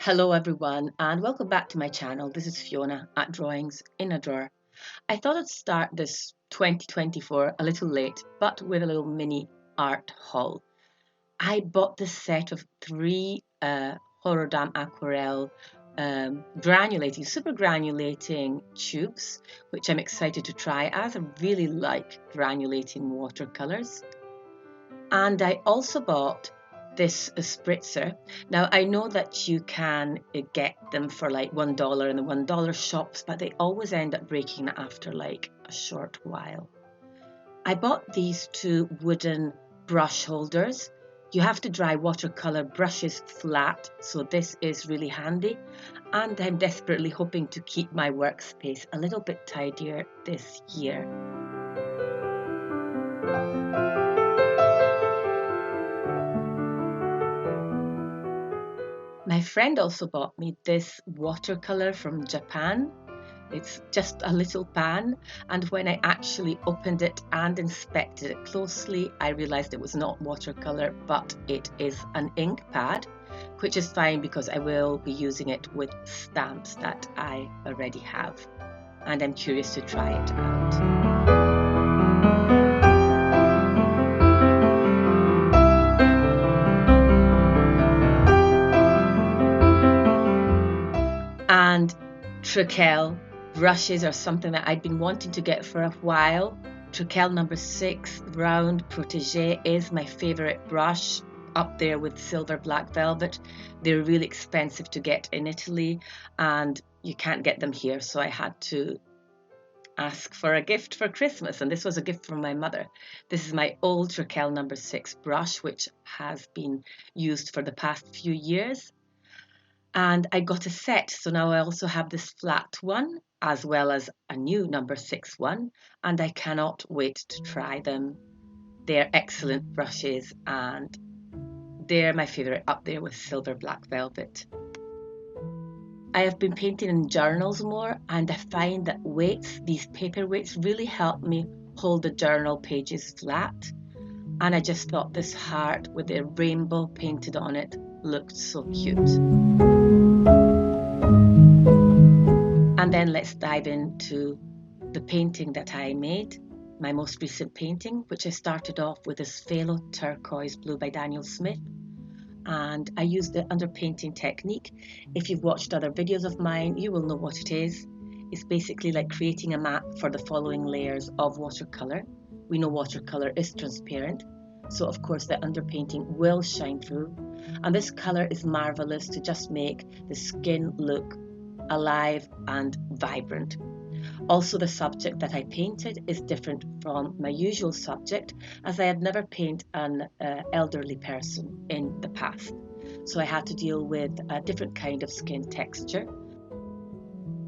Hello everyone and welcome back to my channel. This is Fiona at Drawings in a Drawer. I thought I'd start this 2024 a little late, but with a little mini art haul. I bought this set of three Horodam Aquarelle super granulating tubes, which I'm excited to try as I really like granulating watercolours. And I also bought this spritzer. Now I know that you can get them for like $1 in the $1 shops, but they always end up breaking after like a short while. I bought these two wooden brush holders. You have to dry watercolor brushes flat, so this is really handy, and I'm desperately hoping to keep my workspace a little bit tidier this year. My friend also bought me this watercolor from Japan. It's just a little pan, and when I actually opened it and inspected it closely, I realized it was not watercolor, but it is an ink pad, which is fine because I will be using it with stamps that I already have, and I'm curious to try it out. And Treckel brushes are something that I'd been wanting to get for a while. Treckel number 6 round protege is my favorite brush, up there with silver black velvet. They're really expensive to get in Italy and you can't get them here, so I had to ask for a gift for Christmas, and this was a gift from my mother. This is my old Treckel number 6 brush, which has been used for the past few years. And I got a set, so now I also have this flat one as well as a new number 6 one, and I cannot wait to try them. They're excellent brushes and they're my favourite, up there with silver black velvet. I have been painting in journals more, and I find that these paper weights really help me hold the journal pages flat, and I just thought this heart with the rainbow painted on it looked so cute. And then let's dive into the painting that I made, my most recent painting, which I started off with this Phthalo Turquoise Blue by Daniel Smith. And I used the underpainting technique. If you've watched other videos of mine, you will know what it is. It's basically like creating a map for the following layers of watercolour. We know watercolour is transparent, so of course the underpainting will shine through. And this colour is marvellous to just make the skin look alive and vibrant. Also, the subject that I painted is different from my usual subject, as I had never painted an elderly person in the past. So I had to deal with a different kind of skin texture.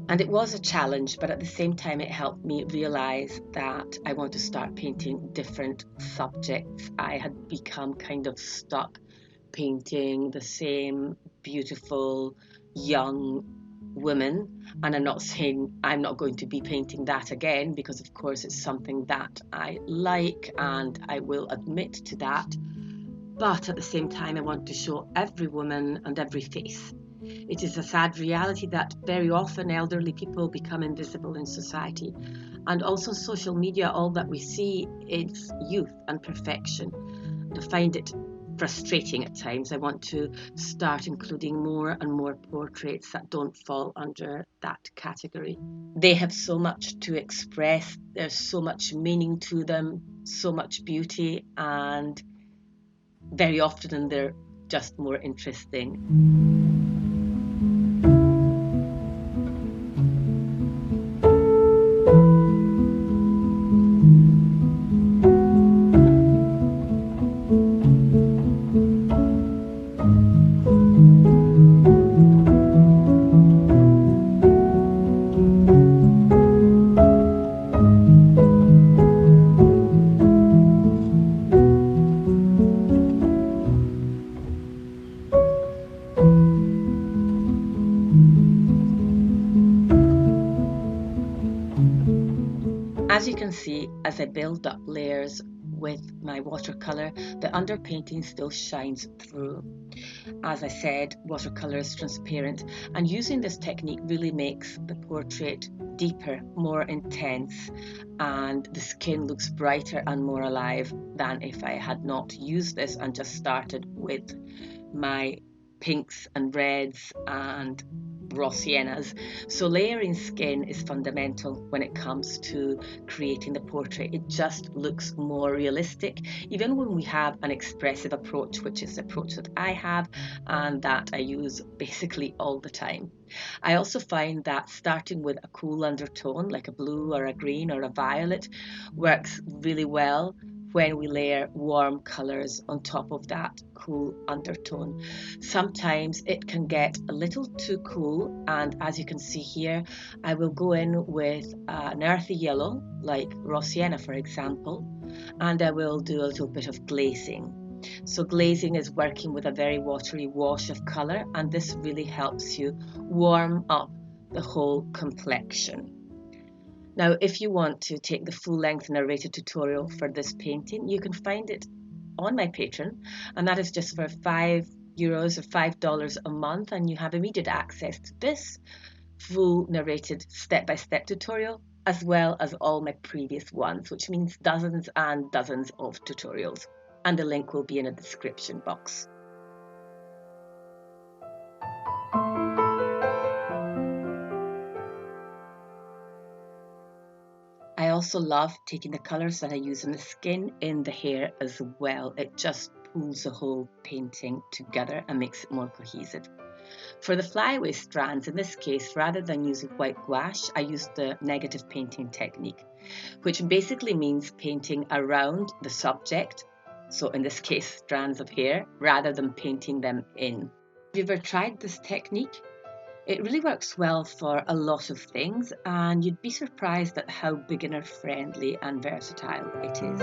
And it was a challenge, but at the same time it helped me realise that I want to start painting different subjects. I had become kind of stuck painting the same beautiful young women, and I'm not saying I'm not going to be painting that again, because of course it's something that I like and I will admit to that, but at the same time I want to show every woman and every face. It is a sad reality that very often elderly people become invisible in society, and also social media, all that we see is youth and perfection. I find it frustrating at times. I want to start including more and more portraits that don't fall under that category. They have so much to express, there's so much meaning to them, so much beauty, and very often they're just more interesting. As you can see, as I build up layers, with my watercolour, the underpainting still shines through. As I said, watercolour is transparent, and using this technique really makes the portrait deeper, more intense, and the skin looks brighter and more alive than if I had not used this and just started with my pinks and reds and raw siennas. So layering skin is fundamental when it comes to creating the portrait. It just looks more realistic, even when we have an expressive approach, which is the approach that I have and that I use basically all the time. I also find that starting with a cool undertone like a blue or a green or a violet works really well when we layer warm colours on top of that cool undertone. Sometimes it can get a little too cool, and as you can see here, I will go in with an earthy yellow like raw sienna, for example, and I will do a little bit of glazing. So glazing is working with a very watery wash of colour, and this really helps you warm up the whole complexion. Now, if you want to take the full-length narrated tutorial for this painting, you can find it on my Patreon, and that is just for €5 or $5 a month, and you have immediate access to this full narrated step-by-step tutorial, as well as all my previous ones, which means dozens and dozens of tutorials. And the link will be in the description box. I also love taking the colours that I use in the skin in the hair as well. It just pulls the whole painting together and makes it more cohesive. For the flyaway strands, in this case, rather than using white gouache, I used the negative painting technique, which basically means painting around the subject, so in this case strands of hair, rather than painting them in. Have you ever tried this technique? It really works well for a lot of things, and you'd be surprised at how beginner friendly and versatile it is.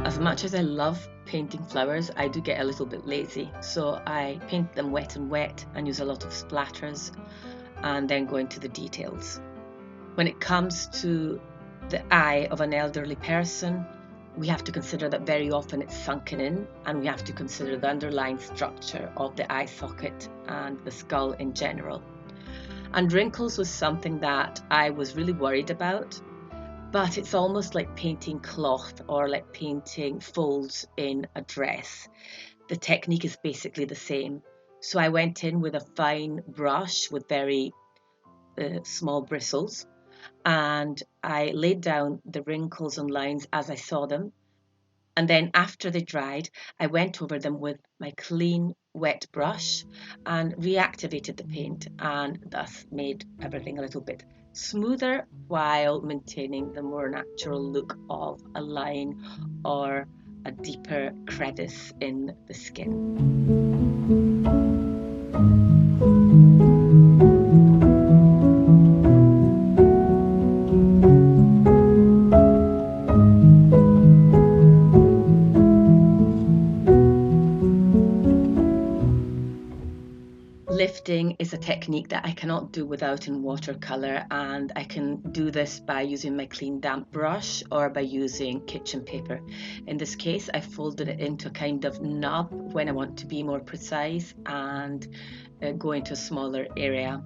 As much as I love painting flowers, I do get a little bit lazy, so I paint them wet and use a lot of splatters and then go into the details. When it comes to the eye of an elderly person, we have to consider that very often it's sunken in, and we have to consider the underlying structure of the eye socket and the skull in general. And wrinkles was something that I was really worried about, but it's almost like painting cloth or like painting folds in a dress. The technique is basically the same. So I went in with a fine brush with very small bristles, and I laid down the wrinkles and lines as I saw them. And then after they dried, I went over them with my clean wet brush and reactivated the paint, and thus made everything a little bit smoother while maintaining the more natural look of a line or a deeper crevice in the skin. Lifting is a technique that I cannot do without in watercolour, and I can do this by using my clean damp brush or by using kitchen paper. In this case, I folded it into a kind of nub when I want to be more precise and go into a smaller area.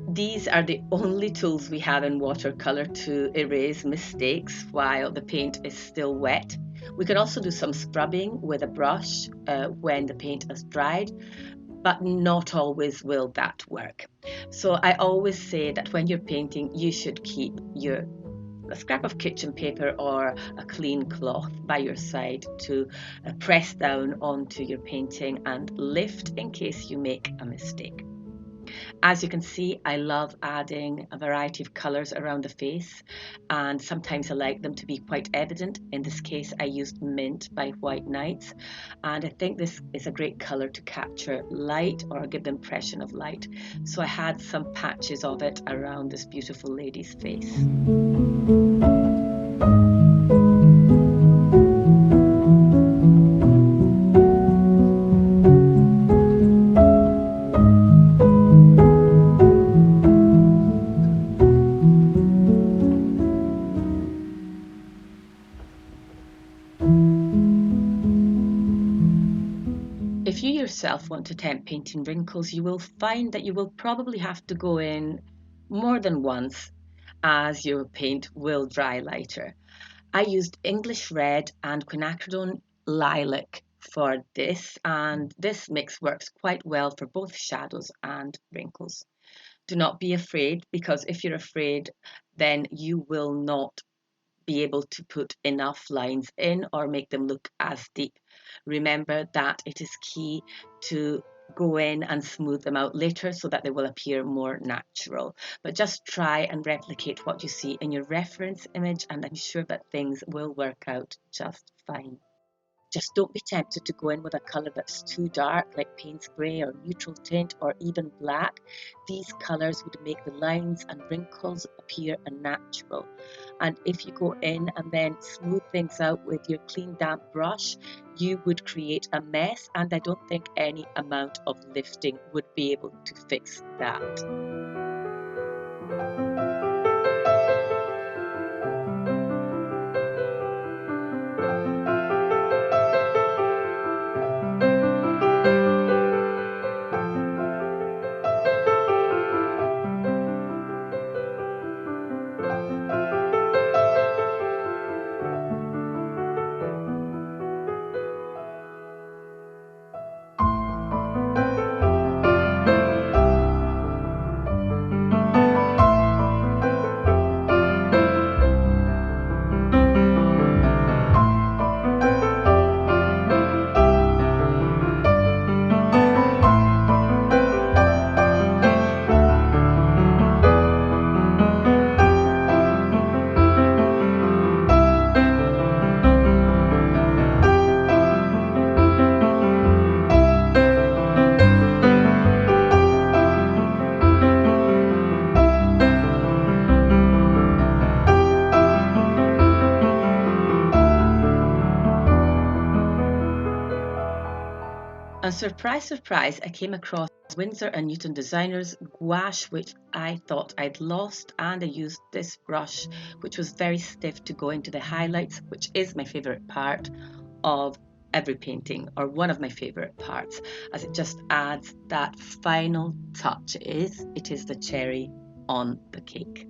These are the only tools we have in watercolour to erase mistakes while the paint is still wet. We can also do some scrubbing with a brush when the paint has dried, but not always will that work. So I always say that when you're painting, you should keep a scrap of kitchen paper or a clean cloth by your side to press down onto your painting and lift in case you make a mistake. As you can see, I love adding a variety of colours around the face, and sometimes I like them to be quite evident. In this case, I used Mint by White Nights, and I think this is a great colour to capture light or give the impression of light. So I had some patches of it around this beautiful lady's face. If you yourself want to attempt painting wrinkles, you will find that you will probably have to go in more than once, as your paint will dry lighter. I used English Red and Quinacridone Lilac for this, and this mix works quite well for both shadows and wrinkles. Do not be afraid, because if you're afraid, then you will not be able to put enough lines in or make them look as deep. Remember that it is key to go in and smooth them out later so that they will appear more natural. But just try and replicate what you see in your reference image, and I'm sure that things will work out just fine. Just don't be tempted to go in with a colour that's too dark, like Payne's Grey or neutral tint or even black. These colours would make the lines and wrinkles appear unnatural. And if you go in and then smooth things out with your clean damp brush, you would create a mess, and I don't think any amount of lifting would be able to fix that. And surprise, surprise, I came across Winsor and Newton Designers gouache, which I thought I'd lost, and I used this brush, which was very stiff, to go into the highlights, which is my favourite part of every painting, or one of my favourite parts, as it just adds that final touch. It is the cherry on the cake.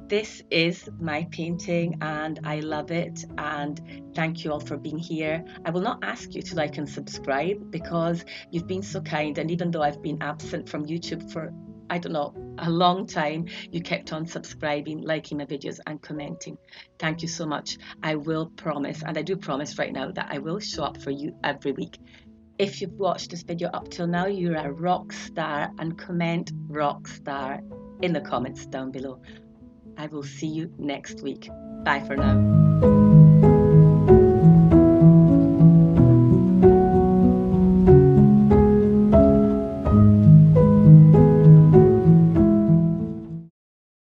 This is my painting and I love it, and thank you all for being here. I will not ask you to like and subscribe because you've been so kind, and even though I've been absent from YouTube for, I don't know, a long time, you kept on subscribing, liking my videos and commenting. Thank you so much. I will promise, and I do promise right now, that I will show up for you every week. If you've watched this video up till now, you're a rock star, and comment rock star in the comments down below. I will see you next week. Bye for now.